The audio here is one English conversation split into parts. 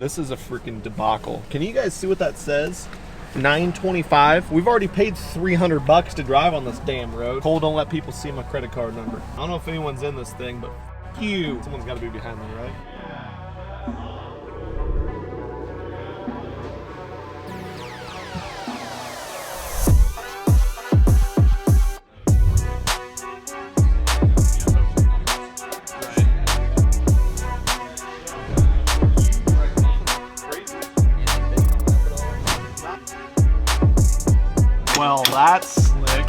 This is a freaking debacle. Can you guys see what that says? 925. We've already paid 300 bucks to drive on this damn road. Cole, don't let people see my credit card number. I don't know if anyone's in this thing, but you. Someone's got to be behind me, right? Well, that's slick.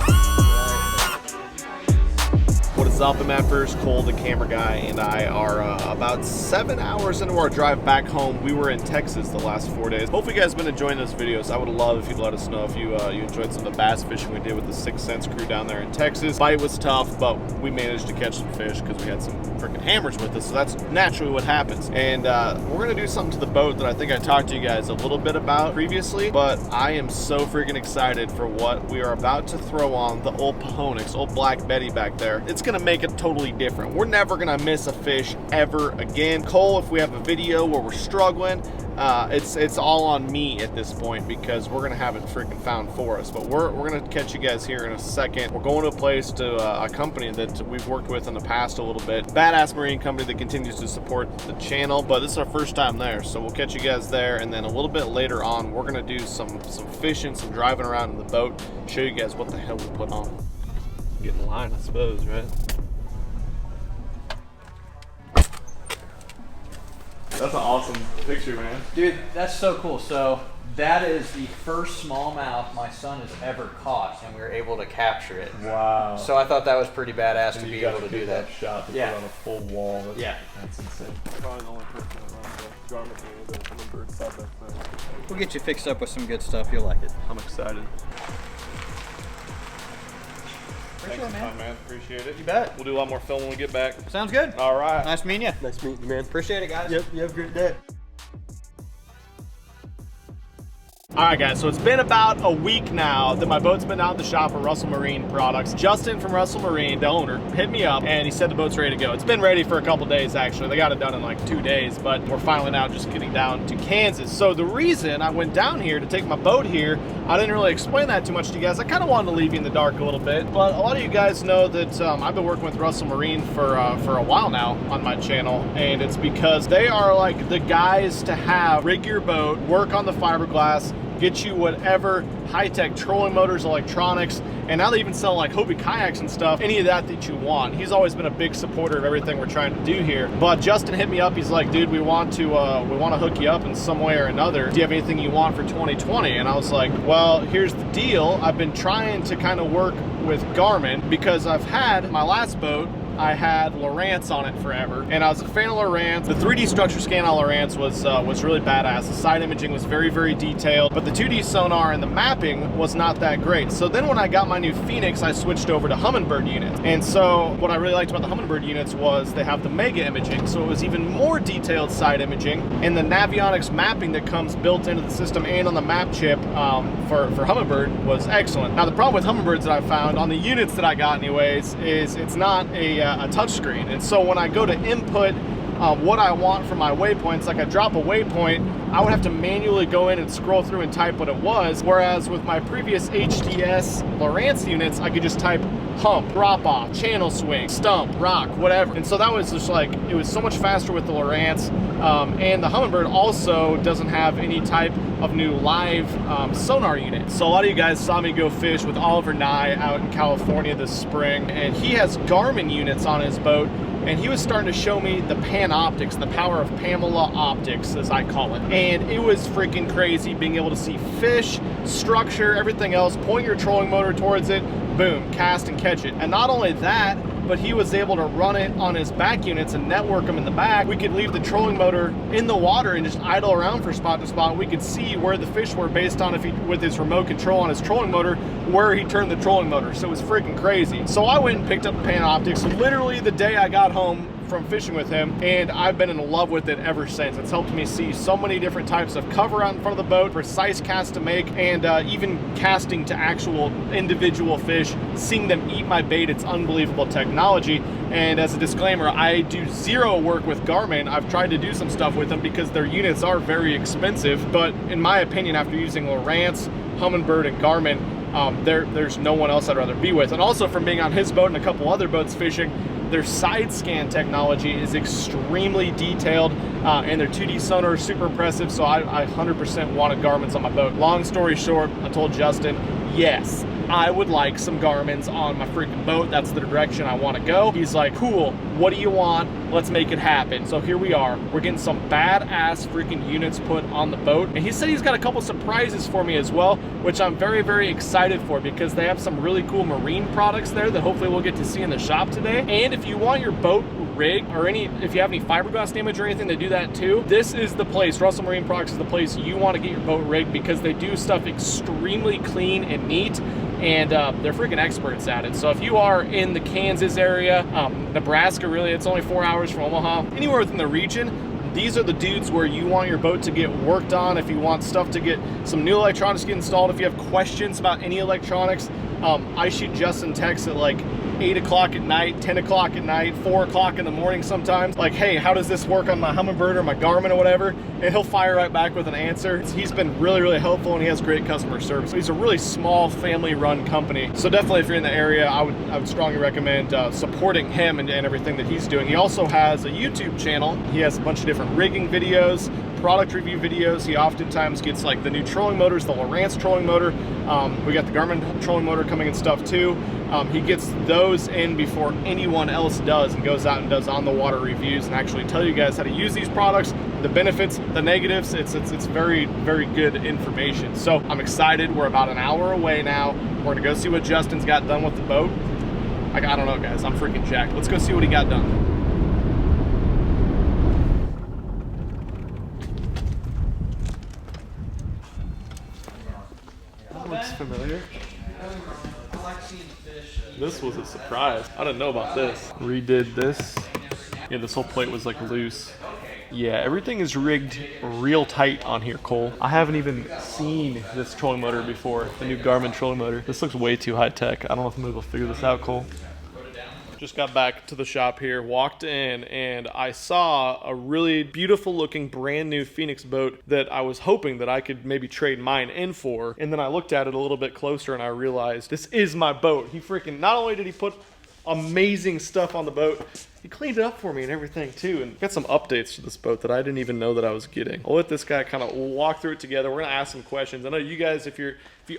What is up, MFers? Cole, the camera guy, and I are about 7 hours into our drive back home. We were in Texas the last 4 days. Hopefully you guys have been enjoying those videos. I would love if you'd let us know if you enjoyed some of the bass fishing we did with the 6 Cents crew down there in Texas. Bite was tough, but we managed to catch some fish because we had some freaking hammers with us, so that's naturally what happens. And we're gonna do something to the boat that I think I talked to you guys a little bit about previously, but I am so freaking excited for what we are about to throw on the old Pahonix, old Black Betty back there. It's gonna make it totally different. We're never gonna miss a fish ever again. Cole, if we have a video where we're struggling, it's all on me at this point because we're gonna have it freaking found for us. But we're gonna catch you guys here in a second. We're going to a place, to a company that we've worked with in the past a little bit. Badass marine company that continues to support the channel, but this is our first time there, so we'll catch you guys there. And then a little bit later on, we're gonna do some fishing, some driving around in the boat, show you guys what the hell we put on. Get in line, I suppose, right? That's an awesome picture, man. Dude, that's so cool. So that is the first smallmouth my son has ever caught, and we were able to capture it. Wow. So I thought that was pretty badass to be able to do that. Shot to put on a full wall. That's insane. Probably the only person that runs the Garmin with a Humminbird side back there. We'll get you fixed up with some good stuff. You'll like it. I'm excited. Thanks, man. Appreciate it. You bet. We'll do a lot more film when we get back. Sounds good. All right. Nice meeting you. Nice meeting you, man. Appreciate it, guys. Yep, you have a great day. All right, guys, so it's been about a week now that my boat's been out in the shop at Russell Marine Products. Justin from Russell Marine, the owner, hit me up and he said the boat's ready to go. It's been ready for a couple days, actually. They got it done in like 2 days, but we're finally now just getting down to Kansas. So the reason I went down here to take my boat here, I didn't really explain that too much to you guys. I kind of wanted to leave you in the dark a little bit, but a lot of you guys know that I've been working with Russell Marine for a while now on my channel, and it's because they are like the guys to have. Rig your boat, work on the fiberglass, get you whatever high-tech trolling motors, electronics, and now they even sell like Hobie kayaks and stuff, any of that you want. He's always been a big supporter of everything we're trying to do here. But Justin hit me up, he's like, dude, we want to hook you up in some way or another. Do you have anything you want for 2020? And I was like, well, here's the deal. I've been trying to kind of work with Garmin because I've had my last boat, I had Lowrance on it forever, and I was a fan of Lowrance. The 3D structure scan on Lowrance was really badass. The side imaging was very, very detailed, but the 2D sonar and the mapping was not that great. So then when I got my new Phoenix, I switched over to Humminbird units. And so what I really liked about the Humminbird units was they have the mega imaging, so it was even more detailed side imaging, and the Navionics mapping that comes built into the system and on the map chip for Humminbird was excellent. Now the problem with Humminbirds that I found on the units that I got anyways is it's not a touchscreen, and so when I go to input what I want for my waypoints, like I drop a waypoint, I would have to manually go in and scroll through and type what it was, whereas with my previous HDS Lowrance units, I could just type hump, drop off, channel swing, stump, rock, whatever. And so that was just like, it was so much faster with the Lowrance, and the Humminbird also doesn't have any type of new live sonar unit. So a lot of you guys saw me go fish with Oliver Nye out in California this spring, and he has Garmin units on his boat, and he was starting to show me the Panoptics, the power of Pamela optics, as I call it. And it was freaking crazy being able to see fish, structure, everything else, point your trolling motor towards it, boom, cast and catch it. And not only that, but he was able to run it on his back units and network them in the back. We could leave the trolling motor in the water and just idle around from spot to spot. We could see where the fish were based on if he, with his remote control on his trolling motor, where he turned the trolling motor. So it was freaking crazy. So I went and picked up Panoptics literally the day I got home from fishing with him, and I've been in love with it ever since. It's helped me see so many different types of cover out in front of the boat, precise casts to make, and even casting to actual individual fish, seeing them eat my bait. It's unbelievable technology. And as a disclaimer, I do zero work with Garmin. I've tried to do some stuff with them because their units are very expensive, but in my opinion, after using Lowrance, Humminbird, and Garmin, there's no one else I'd rather be with. And also from being on his boat and a couple other boats fishing, their side scan technology is extremely detailed, and their 2D sonar is super impressive, so I 100% wanted Garmin's on my boat. Long story short, I told Justin, yes, I would like some Garmin's on my freaking boat. That's the direction I want to go. He's like, cool, what do you want? Let's make it happen. So here we are. We're getting some badass freaking units put on the boat. And he said he's got a couple surprises for me as well, which I'm very, very excited for because they have some really cool marine products there that hopefully we'll get to see in the shop today. And if you want your boat rig or if you have any fiberglass damage or anything, they do that too. This is the place. Russell Marine Products is the place you want to get your boat rigged because they do stuff extremely clean and neat, and they're freaking experts at it. So if you are in the Kansas area, Nebraska, really, it's only 4 hours from Omaha, anywhere within the region, these are the dudes where you want your boat to get worked on. If you want stuff to get some new electronics get installed, if you have questions about any electronics, I shoot Justin texts at like 8 o'clock at night, 10 o'clock at night, 4 o'clock in the morning sometimes, like, hey, how does this work on my Humminbird or my Garmin or whatever? And he'll fire right back with an answer. He's been really, really helpful, and he has great customer service. He's a really small family-run company. So definitely if you're in the area, I would strongly recommend supporting him and everything that he's doing. He also has a YouTube channel. He has a bunch of different rigging videos, product review videos. He oftentimes gets like the new trolling motors, the Lowrance trolling motor. We got the Garmin trolling motor coming and stuff too. He gets those in before anyone else does and goes out and does on the water reviews and actually tell you guys how to use these products, the benefits, the negatives. It's very, very good information. So I'm excited. We're about an hour away now. We're gonna go see what Justin's got done with the boat. I don't know, guys. I'm freaking jacked. Let's go see what he got done. Looks familiar. This was a surprise. I didn't know about this. Redid this. Yeah, this whole plate was like loose. Yeah, everything is rigged real tight on here, Cole. I haven't even seen this trolling motor before, the new Garmin trolling motor. This looks way too high tech. I don't know if I'm able to figure this out, Cole. Just got back to the shop here, walked in, and I saw a really beautiful looking brand new Phoenix boat that I was hoping that I could maybe trade mine in for. And then I looked at it a little bit closer and I realized this is my boat. He freaking, not only did he put amazing stuff on the boat, he cleaned it up for me and everything too, and got some updates to this boat that I didn't even know that I was getting. I'll let this guy kind of walk through it together. We're gonna ask some questions. I know you guys, if you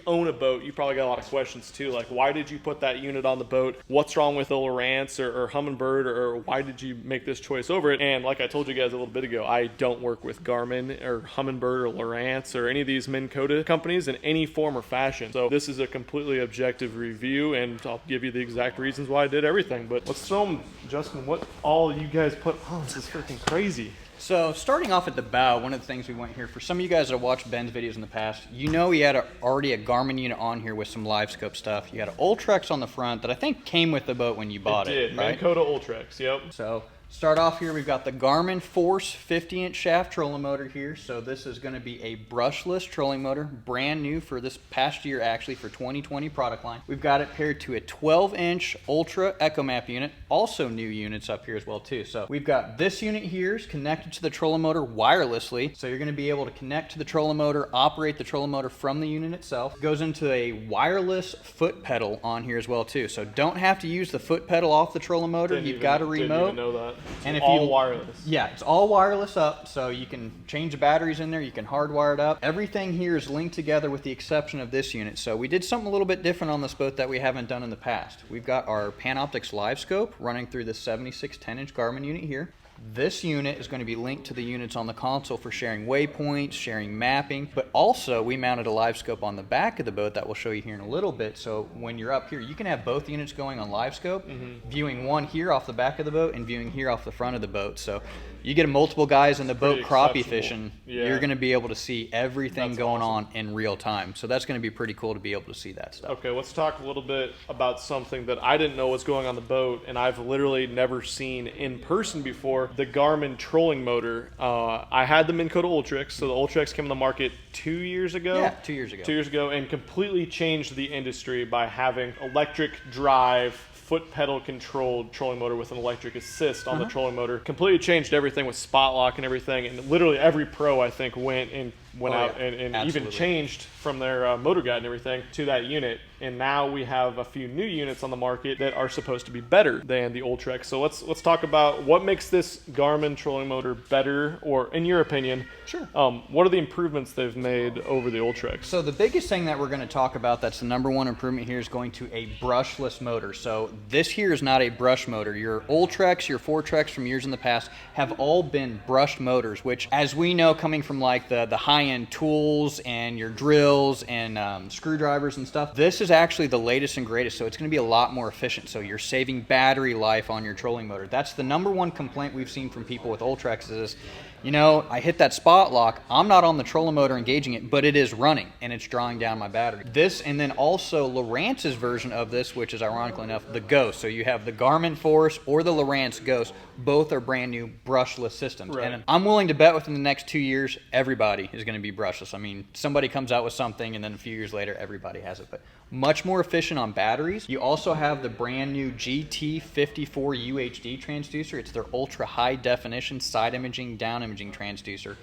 own a boat, you probably got a lot of questions too, like why did you put that unit on the boat? What's wrong with the Lowrance or Humminbird, or why did you make this choice over it? And like I told you guys a little bit ago, I don't work with Garmin or Humminbird or Lowrance or any of these Minn Kota companies in any form or fashion. So this is a completely objective review, and I'll give you the exact reasons why I did everything. But let's show them, Justin, what all you guys put on. This is freaking crazy. So starting off at the bow, one of the things we went here, for some of you guys that have watched Ben's videos in the past, you know he had already a Garmin unit on here with some live scope stuff. You had an Ultrex on the front that I think came with the boat when you bought it. It did, right? Minn Kota Ultrex, yep. So start off here, we've got the Garmin Force 50-inch shaft trolling motor here. So this is going to be a brushless trolling motor, brand new for this past year, actually, for 2020 product line. We've got it paired to a 12-inch Ultra EcoMap unit, also new units up here as well too. So we've got this unit here is connected to the trolling motor wirelessly. So you're going to be able to connect to the trolling motor, operate the trolling motor from the unit itself. It goes into a wireless foot pedal on here as well too. So don't have to use the foot pedal off the trolling motor. You've got a remote. Didn't even know that. And if all wireless. Yeah, it's all wireless up, so you can change the batteries in there, you can hardwire it up. Everything here is linked together with the exception of this unit. So we did something a little bit different on this boat that we haven't done in the past. We've got our Panoptix live scope running through the 76 10-inch Garmin unit here. This unit is going to be linked to the units on the console for sharing waypoints, sharing mapping, but also we mounted a live scope on the back of the boat that we'll show you here in a little bit. So when you're up here, you can have both units going on live scope, viewing one here off the back of the boat and viewing here off the front of the boat. So You get multiple guys in the boat pretty crappie exceptional. fishing, Yeah. you're going to be able to see everything That's going awesome. on in real time. So that's going to be pretty cool to be able to see that stuff. Okay, let's talk a little bit about something that I didn't know was going on the boat, and I've literally never seen in person before, the Garmin trolling motor. I had the Minn Kota Ultrex, so the Ultrex came on the market 2 years ago. Yeah, 2 years ago. 2 years ago, and completely changed the industry by having electric drive, foot pedal controlled trolling motor with an electric assist on the trolling motor. Completely changed everything with spot lock and everything, and literally every pro I think went out and even changed from their motor guide and everything to that unit. And now we have a few new units on the market that are supposed to be better than the Ultrex. So let's talk about what makes this Garmin trolling motor better, or in your opinion, Sure. What are the improvements they've made over the Ultrex? So the biggest thing that we're going to talk about that's the number one improvement here is going to a brushless motor. So this here is not a brush motor. Your Ultrex, your Fortrex from years in the past have all been brushed motors, which as we know coming from like the high-end tools and your drills and screwdrivers and stuff, this is actually the latest and greatest, so it's going to be a lot more efficient. So you're saving battery life on your trolling motor. That's the number one complaint we've seen from people with Ultrex is, you know, I hit that spot lock, I'm not on the trolling motor engaging it, but it is running and it's drawing down my battery. This, and then also Lowrance's version of this, which is ironically enough, the Ghost. So you have the Garmin Force or the Lowrance Ghost. Both are brand new brushless systems. Right. And I'm willing to bet within the next 2 years, everybody is going to be brushless. I mean, somebody comes out with something and then a few years later, everybody has it. But much more efficient on batteries. You also have the brand new GT54 UHD transducer. It's their ultra high definition side imaging, down imaging transducer.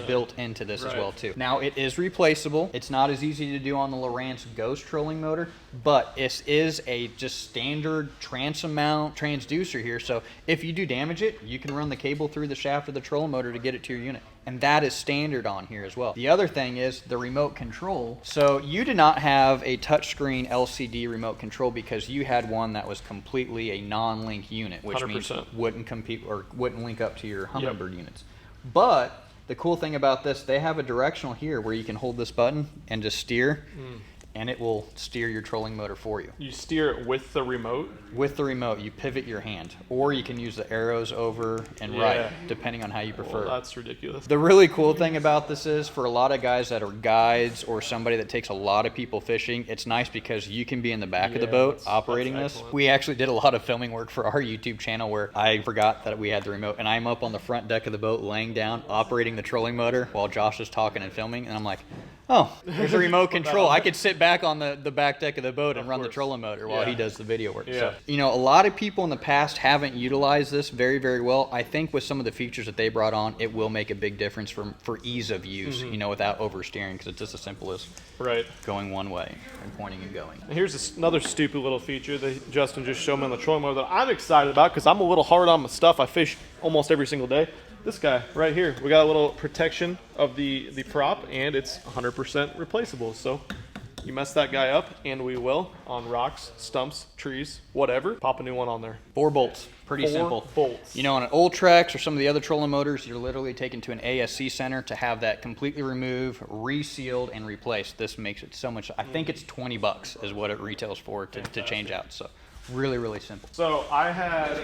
Built into this as well too. Now it is replaceable. It's not as easy to do on the Lowrance Ghost trolling motor, but it is a just standard transom mount transducer here. So if you do damage it, you can run the cable through the shaft of the trolling motor to get it to your unit. And that is standard on here as well. The other thing is the remote control. So you did not have a touchscreen LCD remote control because you had one that was completely a non-link unit, which 100%. means wouldn't compete or wouldn't link up to your Humminbird units. But the cool thing about this, they have a directional here where you can hold this button and just steer, and it will steer your trolling motor for you. You steer it with the remote? With the remote, you pivot your hand, or you can use the arrows over and right, depending on how you prefer. Well, that's ridiculous. The really cool thing about this is, for a lot of guys that are guides or somebody that takes a lot of people fishing, it's nice because you can be in the back of the boat operating this. excellent. We actually did a lot of filming work for our YouTube channel where I forgot that we had the remote, and I'm up on the front deck of the boat laying down, operating the trolling motor while Josh is talking and filming, and I'm like, oh, there's a remote control. I could sit back on the back deck of the boat and run the trolling motor while he does the video work. So, you know, a lot of people in the past haven't utilized this very, very well. I think with some of the features that they brought on, it will make a big difference for ease of use, you know, without oversteering, because it's just as simple as going one way and pointing and going. And here's another stupid little feature that Justin just showed me on the trolling motor that I'm excited about because I'm a little hard on my stuff. I fish almost every single day. This guy right here, we got a little protection of the prop, and it's 100% replaceable. So you mess that guy up, and we will, on rocks, stumps, trees, whatever, pop a new one on there. 4 bolts. Pretty simple. 4 bolts. You know, on an Ultrex or some of the other trolling motors, you're literally taken to an ASC center to have that completely removed, resealed, and replaced. This makes it so much. I think it's $20 is what it retails for to change out. So really, really simple. So I had,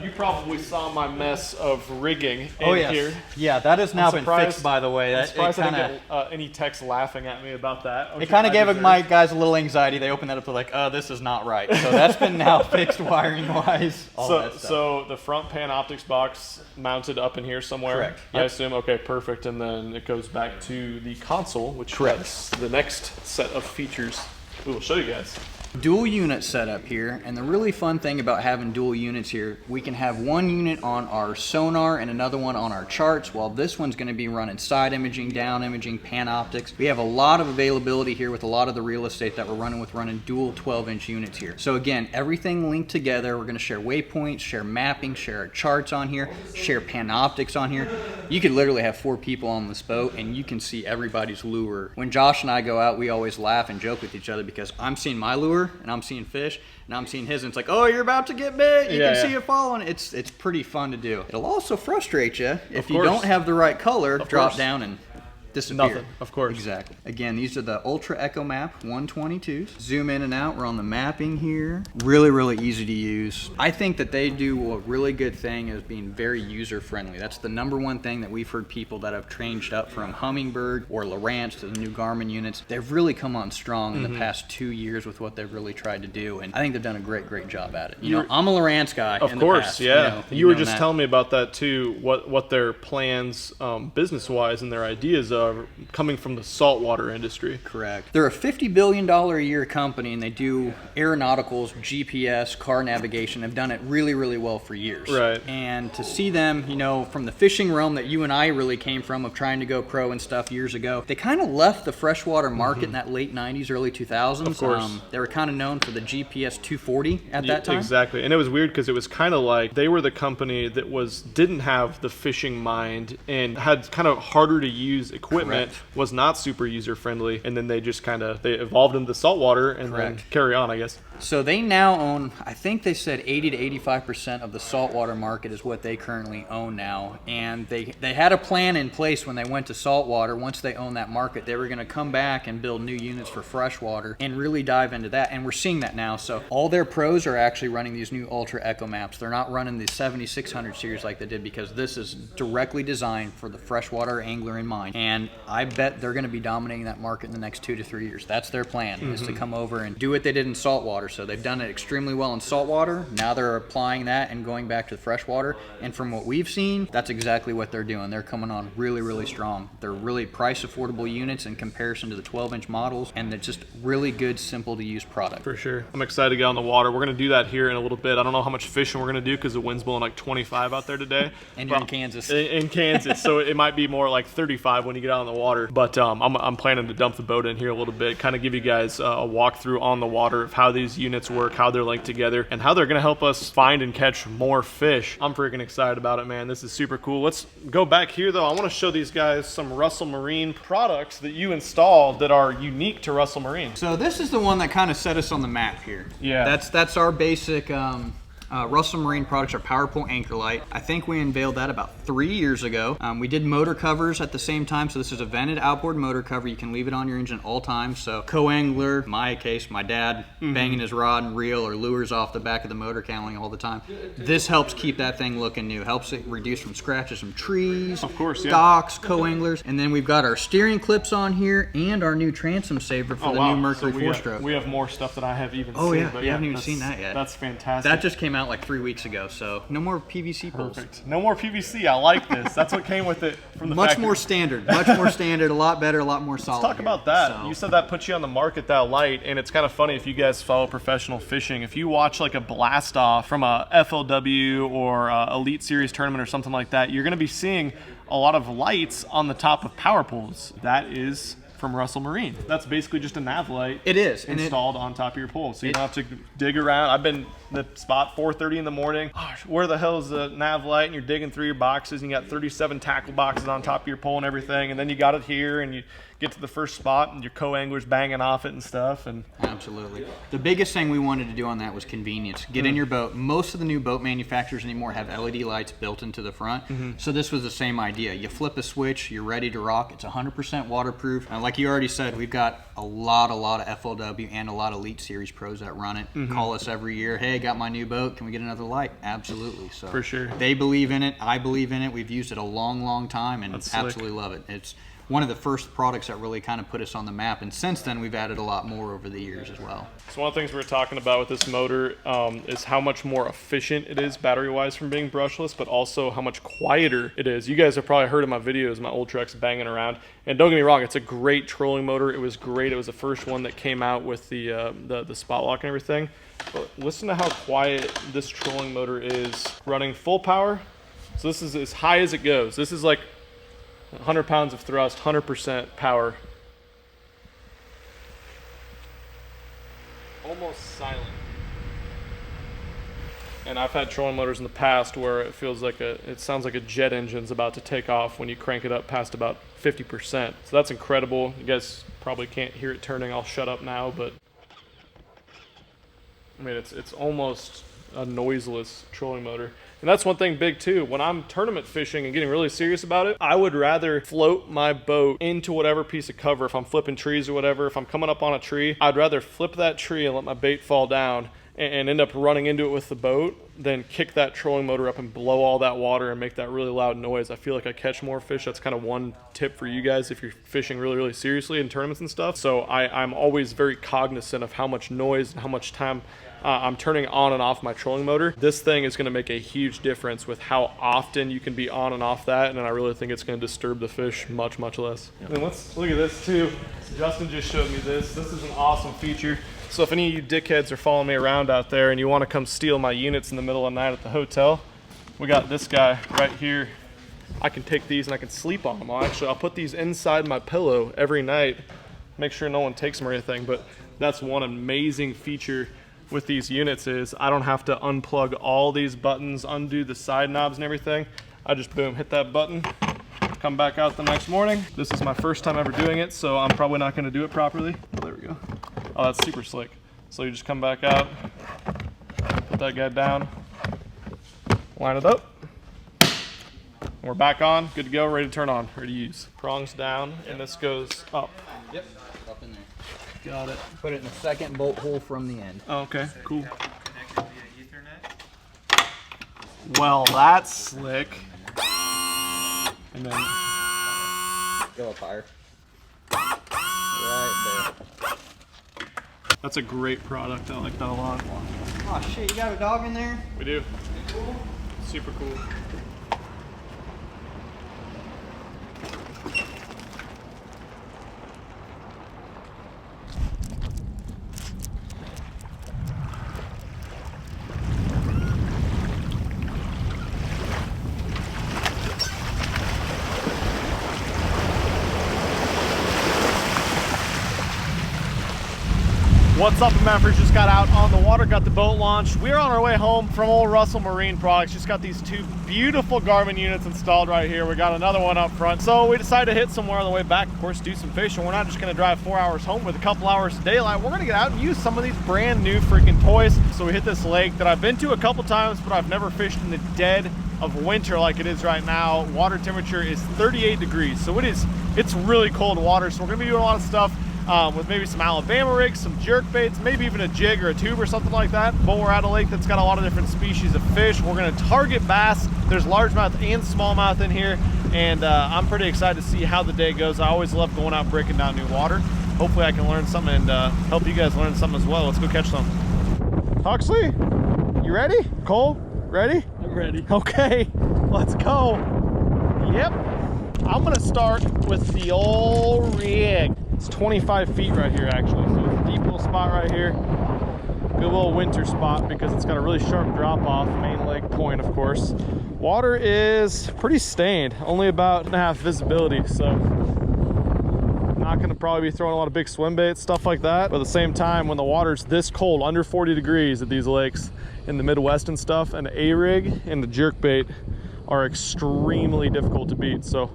you probably saw my mess of rigging in here. Yeah, that has now been surprised- fixed, by the way. I'm That, surprised it I kind didn't get any texts laughing at me about that. it kind of gave my guys a little anxiety. They opened that up to like, oh, this is not right. So that's been now fixed wiring-wise. So the front pan optics box mounted up in here somewhere. Correct. I Yep. assume. Okay, perfect. And then it goes back to the console, which Correct. has the next set of features we will show you guys. Dual unit setup here, and the really fun thing about having dual units here, we can have one unit on our sonar and another one on our charts, while this one's going to be running side imaging, down imaging, pan optics. We have a lot of availability here with a lot of the real estate that we're running dual 12-inch units here. So again, everything linked together. We're going to share waypoints, share mapping, share our charts on here, share pan optics on here. You could literally have 4 people on this boat and you can see everybody's lure. When Josh and I go out, we always laugh and joke with each other because I'm seeing my lure and I'm seeing fish and I'm seeing his, and it's like, oh, you're about to get bit. You can see it following. It's pretty fun to do. It'll also frustrate you if you don't have the right color. Drop down and disappear. Nothing, of course. Exactly. Again, these are the Ultra Echo Map 122s. Zoom in and out. We're on the mapping here. Really, really easy to use. I think that they do a really good thing as being very user friendly. That's the number one thing that we've heard people that have changed up from Hummingbird or Lowrance to the new Garmin units. They've really come on strong in the past 2 years with what they've really tried to do, and I think they've done a great job at it. You know, I'm a Lowrance guy. Of in course, the past, yeah. You were just telling me about that too. What their plans, business wise, and their ideas are coming from the saltwater industry. Correct. They're a $50 billion a year company, and they do aeronauticals, GPS, car navigation. They've done it really, really well for years. Right. And to see them, you know, from the fishing realm that you and I really came from, of trying to go pro and stuff years ago, they kind of left the freshwater market in that late 90s, early 2000s. Of course. They were kind of known for the GPS 240 at that time. Exactly. And it was weird because it was kind of like they were the company that didn't have the fishing mind and had kind of harder to use equipment, Correct. was not super user friendly, and then they just they evolved into the saltwater and then carry on, I guess. So they now own, I think they said 80 to 85% of the saltwater market is what they currently own now. And they had a plan in place when they went to saltwater. Once they own that market, they were going to come back and build new units for freshwater and really dive into that. And we're seeing that now. So all their pros are actually running these new Ultra Echo Maps. They're not running the 7600 series like they did, because this is directly designed for the freshwater angler in mind. And I bet they're going to be dominating that market in the next 2 to 3 years. That's their plan, is to come over and do what they did in saltwater. So they've done it extremely well in saltwater. Now they're applying that and going back to the freshwater. And from what we've seen, that's exactly what they're doing. They're coming on really, really strong. They're really price affordable units in comparison to the 12-inch models, and they're just really good, simple to use product. For sure. I'm excited to get on the water. We're going to do that here in a little bit. I don't know how much fishing we're going to do because the wind's blowing like 25 out there today. And you're in Kansas. In Kansas, so it might be more like 35 when you get out on the water. But I'm planning to dump the boat in here a little bit, kind of give you guys a walkthrough on the water of how these units work, how they're linked together, and how they're going to help us find and catch more fish. I'm freaking excited about it, man. This is super cool. Let's go back here, though. I want to show these guys some Russell Marine products that you installed that are unique to Russell Marine. So this is the one that kind of set us on the map here. Yeah. That's our basic Russell Marine products, our Power Pole Anchor Light. I think we unveiled that about 3 years ago. We did motor covers at the same time. So this is a vented outboard motor cover. You can leave it on your engine all times. So co-angler, my case, my dad banging his rod and reel or lures off the back of the motor cowling all the time. This helps keep that thing looking new. Helps it reduce from scratches from trees, of course, yeah. docks, co-anglers. And then we've got our steering clips on here and our new transom saver for the new Mercury 4-stroke. We have more stuff that I have even seen. Oh yeah, but you haven't even seen that yet. That's fantastic. That just came out like 3 weeks ago, so no more PVC poles. Perfect. No more PVC. I like this. That's what came with it from the much factory. more standard, a lot better, a lot more solid. Let's talk about that. So. You said that put you on the market, that light, and it's kind of funny if you guys follow professional fishing. If you watch like a blast off from a FLW or a Elite Series tournament or something like that, you're going to be seeing a lot of lights on the top of power poles. That is from Russell Marine. That's basically just a nav light. It is installed on top of your pole, so you don't have to dig around. I've been in the spot 4:30 in the morning. Gosh, where the hell is the nav light? And you're digging through your boxes, and you got 37 tackle boxes on top of your pole and everything, and then you got it here, and you get to the first spot, and your co-anglers banging off it and stuff. And absolutely, the biggest thing we wanted to do on that was convenience. Get in your boat. Most of the new boat manufacturers anymore have LED lights built into the front, so this was the same idea. You flip a switch, you're ready to rock. It's 100% waterproof, and like you already said, we've got a lot of FLW and a lot of Elite Series pros that run it. Call us every year. Hey, got my new boat. Can we get another light? Absolutely. So for sure, they believe in it. I believe in it. We've used it a long time, and absolutely love it. It's one of the first products that really kind of put us on the map, and since then we've added a lot more over the years as well. So one of the things we were talking about with this motor is how much more efficient it is battery-wise from being brushless, but also how much quieter it is. You guys have probably heard in my videos, my Ultrex banging around, and don't get me wrong, it's a great trolling motor. It was great. It was the first one that came out with the spot lock and everything. But listen to how quiet this trolling motor is running full power. So this is as high as it goes. This is like 100 pounds of thrust, 100% power. Almost silent. And I've had trolling motors in the past where it feels like it sounds like a jet engine's about to take off when you crank it up past about 50%. So that's incredible. You guys probably can't hear it turning. I'll shut up now, but I mean, it's almost a noiseless trolling motor. And that's one thing big too. When I'm tournament fishing and getting really serious about it, I would rather float my boat into whatever piece of cover. If I'm flipping trees or whatever, if I'm coming up on a tree, I'd rather flip that tree and let my bait fall down and end up running into it with the boat than kick that trolling motor up and blow all that water and make that really loud noise. I feel like I catch more fish. That's kind of one tip for you guys if you're fishing really, really seriously in tournaments and stuff. So I'm always very cognizant of how much noise and how much time I'm turning on and off my trolling motor. This thing is going to make a huge difference with how often you can be on and off that, and I really think it's going to disturb the fish much, much less. And then let's look at this too. Justin just showed me this. This is an awesome feature. So if any of you dickheads are following me around out there and you want to come steal my units in the middle of the night at the hotel, we got this guy right here. I can take these and I can sleep on them. I'll put these inside my pillow every night, make sure no one takes them or anything. But that's one amazing feature with these units is I don't have to unplug all these buttons, undo the side knobs and everything. I just boom, hit that button, come back out the next morning. This is my first time ever doing it, so I'm probably not gonna do it properly. Oh, there we go. Oh, that's super slick. So you just come back out, put that guy down, line it up, and we're back on, good to go, ready to turn on, ready to use. Prongs down, and this goes up. Yep, up in there. Got it. Put it in the second bolt hole from the end. Oh, okay, cool. Well, that's slick. And then go up higher. Right there. That's a great product. I like that a lot. Oh shit, you got a dog in there? We do. Cool. Super cool. What's up, Memphis? Just got out on the water, got the boat launched. We're on our way home from old Russell Marine Products. Just got these two beautiful Garmin units installed right here. We got another one up front. So we decided to hit somewhere on the way back, of course, do some fishing. We're not just gonna drive 4 hours home with a couple hours of daylight. We're gonna get out and use some of these brand new freaking toys. So we hit this lake that I've been to a couple times, but I've never fished in the dead of winter like it is right now. Water temperature is 38 degrees. So it's really cold water. So we're gonna be doing a lot of stuff with maybe some Alabama rigs, some jerk baits, maybe even a jig or a tube or something like that. But we're at a lake that's got a lot of different species of fish. We're gonna target bass. There's largemouth and smallmouth in here, and I'm pretty excited to see how the day goes. I always love going out and breaking down new water. Hopefully I can learn something and help you guys learn something as well. Let's go catch some. Huxley, you ready? Cole, ready? I'm ready. Okay, let's go. Yep, I'm gonna start with the old rig. It's 25 feet right here, actually. So it's a deep little spot right here. Good little winter spot because it's got a really sharp drop off, main lake point, of course. Water is pretty stained, only about 1.5 visibility. So not gonna probably be throwing a lot of big swim baits, stuff like that. But at the same time, when the water's this cold, under 40 degrees at these lakes in the Midwest and stuff, an A-rig and the jerk bait are extremely difficult to beat. So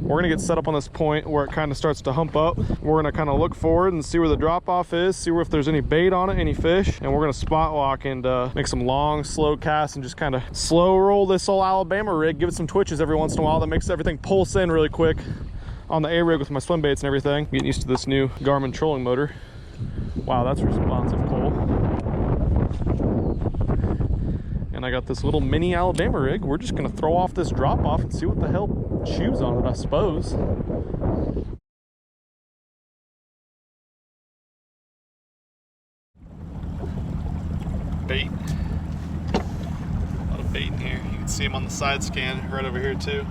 we're gonna get set up on this point where it kind of starts to hump up. We're gonna kind of look forward and see where the drop off is, see if there's any bait on it, any fish, and we're gonna spot walk and make some long, slow casts and just kind of slow roll this old Alabama rig, give it some twitches every once in a while. That makes everything pulse in really quick on the A-rig with my swim baits and everything. Getting used to this new Garmin trolling motor. Wow, that's responsive, Cole. And I got this little mini Alabama rig. We're just gonna throw off this drop off and see what the hell chews on it, I suppose. Bait. A lot of bait in here. You can see them on the side scan right over here too.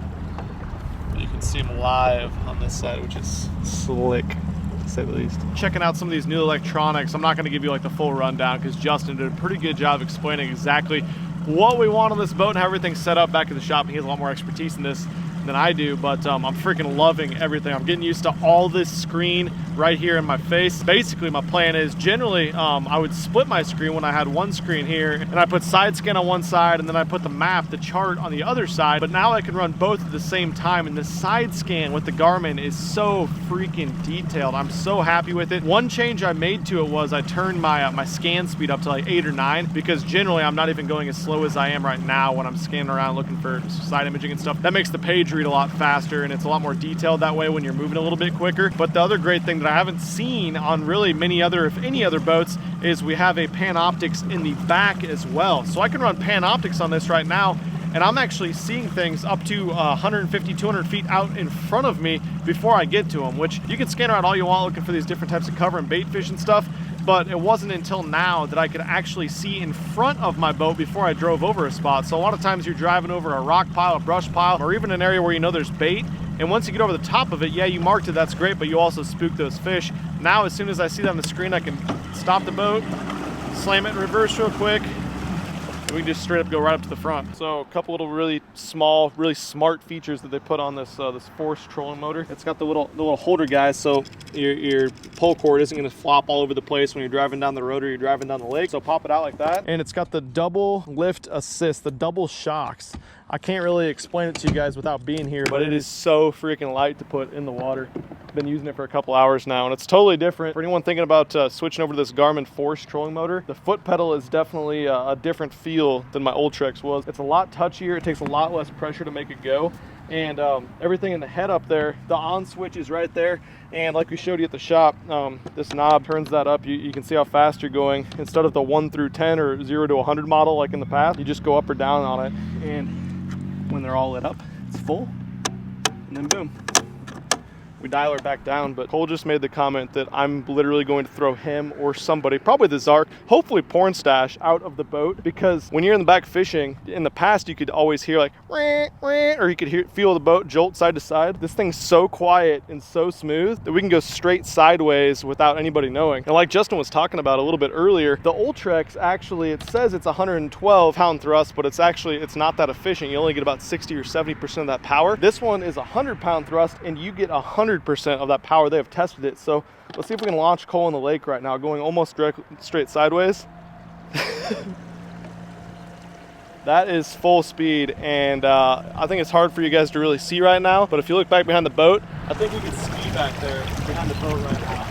You can see them live on this side, which is slick, to say the least. Checking out some of these new electronics. I'm not gonna give you like the full rundown because Justin did a pretty good job explaining exactly what we want on this boat and how everything's set up back in the shop. He has a lot more expertise in this. than I do, but I'm freaking loving everything. I'm getting used to all this screen right here in my face. Basically, my plan is generally I would split my screen when I had one screen here, and I put side scan on one side, and then I put the map, the chart on the other side. But now I can run both at the same time, and the side scan with the Garmin is so freaking detailed. I'm so happy with it. One change I made to it was I turned my my scan speed up to like 8 or 9, because generally I'm not even going as slow as I am right now when I'm scanning around looking for side imaging and stuff. That makes the page read a lot faster, and it's a lot more detailed that way when you're moving a little bit quicker. But the other great thing that I haven't seen on really many other, if any other boats, is we have a Panoptix in the back as well. So I can run Panoptix on this right now, and I'm actually seeing things up to 150, 200 feet out in front of me before I get to them, which you can scan around all you want looking for these different types of cover and bait fish and stuff. But it wasn't until now that I could actually see in front of my boat before I drove over a spot. So a lot of times you're driving over a rock pile, a brush pile, or even an area where you know there's bait. And once you get over the top of it, yeah, you marked it, that's great, but you also spook those fish. Now, as soon as I see that on the screen, I can stop the boat, slam it in reverse real quick, we can just straight up go right up to the front. So a couple little really small, really smart features that they put on this this force trolling motor. It's got the little holder guys, so your pull cord isn't going to flop all over the place when you're driving down the road or you're driving down the lake. So pop it out like that. And it's got the double lift assist, the double shocks. I can't really explain it to you guys without being here, but it is so freaking light to put in the water. Been using it for a couple hours now, and it's totally different. For anyone thinking about switching over to this Garmin Force trolling motor, the foot pedal is definitely a different feel than my old Trex was. It's a lot touchier, it takes a lot less pressure to make it go, and everything in the head up there, the on switch is right there, and like we showed you at the shop, this knob turns that up. You can see how fast you're going. Instead of the 1 through 10 or 0 to 100 model like in the past, you just go up or down on it, and when they're all lit up, it's full, and then boom, we dial her back down. But Cole just made the comment that I'm literally going to throw him or somebody, probably the Zark, hopefully Porn Stash, out of the boat, because when you're in the back fishing, in the past you could always hear like "Wah, wah," or you could feel the boat jolt side to side. This thing's so quiet and so smooth that we can go straight sideways without anybody knowing. And like Justin was talking about a little bit earlier, the old Trex, actually, it says it's 112 pound thrust, but it's not that efficient. You only get about 60 or 70% of that power. This one is 100 pound thrust, and you get 100% of that power. They have tested it. So let's see if we can launch Cole in the lake right now, going almost straight sideways. That is full speed, and I think it's hard for you guys to really see right now, but if you look back behind the boat, I think we can ski back there behind the boat right now.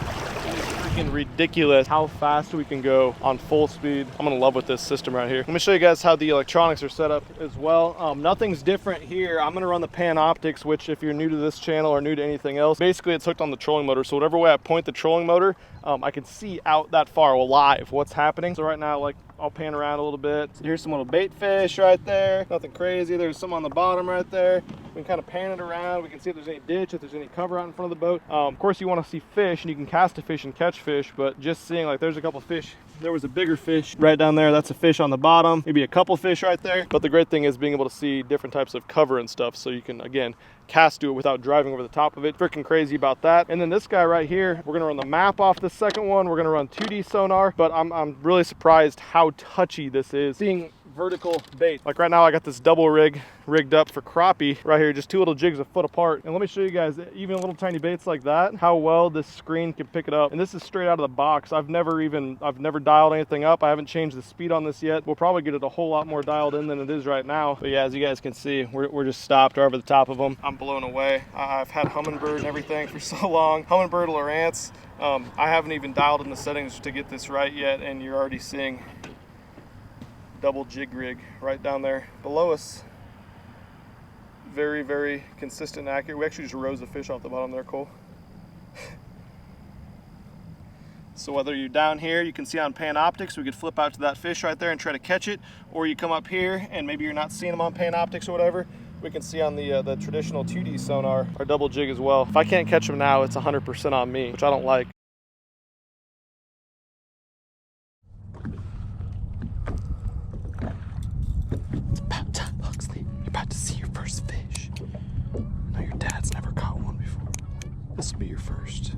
Freaking ridiculous how fast we can go on full speed. I'm in love with this system right here. Let me show you guys how the electronics are set up as well. Nothing's different here. I'm gonna run the Panoptix, which if you're new to this channel or new to anything else, basically it's hooked on the trolling motor. So whatever way I point the trolling motor, I can see out that far live what's happening. So right now, like, I'll pan around a little bit. So here's some little bait fish right there. Nothing crazy. There's some on the bottom right there. We can kind of pan it around. We can see if there's any ditch, if there's any cover out in front of the boat. Of course, you want to see fish, and you can cast a fish and catch fish, but just seeing, like, there's a couple fish. There was a bigger fish right down there. That's a fish on the bottom. Maybe a couple fish right there. But the great thing is being able to see different types of cover and stuff, so you can, again, cast to it without driving over the top of it. Freaking crazy about that. And then this guy right here, we're gonna run the map off the second one. We're gonna run 2D sonar, but I'm really surprised how touchy this is. Seeing vertical bait. Like right now I got this double rig rigged up for crappie right here, just two little jigs a foot apart. And let me show you guys, even little tiny baits like that, how well this screen can pick it up. And this is straight out of the box. I've never dialed anything up. I haven't changed the speed on this yet. We'll probably get it a whole lot more dialed in than it is right now. But yeah, as you guys can see, we're just stopped over the top of them. I'm blown away. I've had Humminbird and everything for so long. Humminbird, Lowrance. I haven't even dialed in the settings to get this right yet, and you're already seeing double jig rig right down there below us. Very, very consistent and accurate. We actually just rose the fish off the bottom there, Cole. So whether you're down here, you can see on Panoptix, we could flip out to that fish right there and try to catch it, or you come up here and maybe you're not seeing them on Panoptix or whatever, we can see on the traditional 2D sonar our double jig as well. If I can't catch them now, it's 100% on me, which I don't like. It's about time, Huxley. You're about to see your first fish. I know your dad's never caught one before. This will be your first.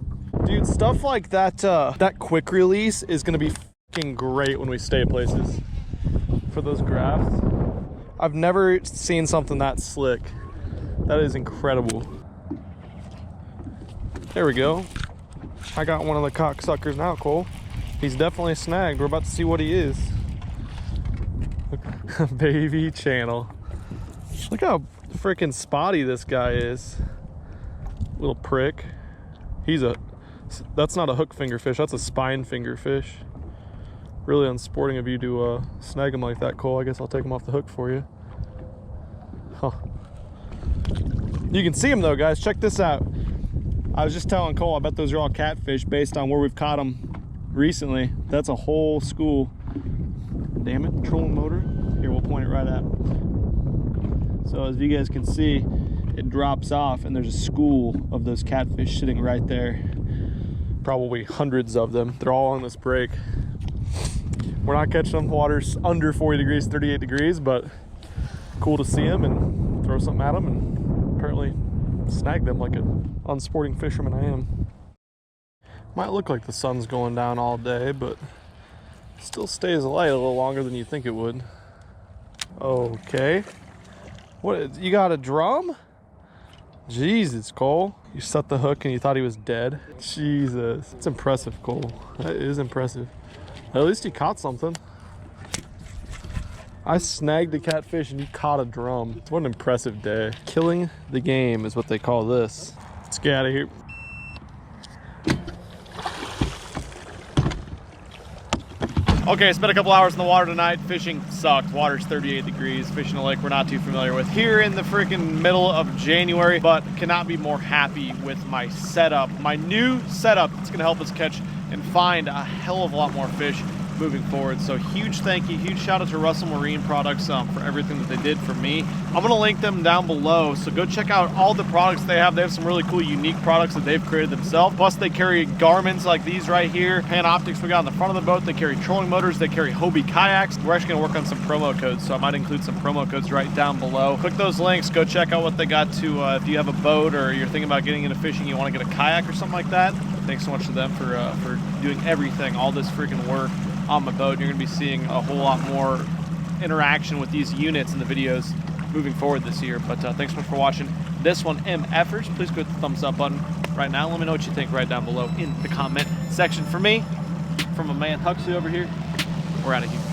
Dude, stuff like that, that quick release is gonna be fucking great when we stay at places for those graphs. I've never seen something that slick. That is incredible. There we go. I got one of the cocksuckers now, Cole. He's definitely snagged. We're about to see what he is. Baby channel. Look how freaking spotty this guy is. Little prick. That's not a hook finger fish, that's a spine finger fish. Really unsporting of you to snag him like that, Cole. I guess I'll take him off the hook for you. Huh. You can see him though, guys. Check this out. I was just telling Cole, I bet those are all catfish based on where we've caught them recently. That's a whole school. Damn it, trolling motor. Here, we'll point it right at. So as you guys can see, it drops off and there's a school of those catfish sitting right there. Probably hundreds of them. They're all on this break. We're not catching them waters under 40 degrees, 38 degrees, but cool to see them and throw something at them and apparently snag them like an unsporting fisherman I am. Might look like the sun's going down all day, but still stays light a little longer than you think it would. Okay. What, you got a drum? Jesus, Cole. You set the hook and you thought he was dead? Jesus. It's impressive, Cole. That is impressive. At least you caught something. I snagged a catfish and you caught a drum. What an impressive day. Killing the game is what they call this. Let's get out of here. Okay, spent a couple hours in the water tonight. Fishing sucked. Water's 38 degrees. Fishing a lake we're not too familiar with here in the freaking middle of January, but cannot be more happy with my setup. My new setup that's gonna help us catch and find a hell of a lot more fish moving forward. So huge thank you, huge shout out to Russell Marine Products for everything that they did for me. I'm gonna link them down below, so go check out all the products they have. They have some really cool, unique products that they've created themselves. Plus they carry Garmin's like these right here, Panoptics we got on the front of the boat. They carry trolling motors, they carry Hobie kayaks. We're actually gonna work on some promo codes, so I might include some promo codes right down below. Click those links, go check out what they got to, if you have a boat or you're thinking about getting into fishing, you wanna get a kayak or something like that. Thanks so much to them for doing everything, all this freaking work on my boat. You're gonna be seeing a whole lot more interaction with these units in the videos moving forward this year. But thanks so much for watching this one, MFers. Please go hit the thumbs up button right now. Let me know what you think right down below in the comment section. For me, from my man Huxley over here, we're out of here.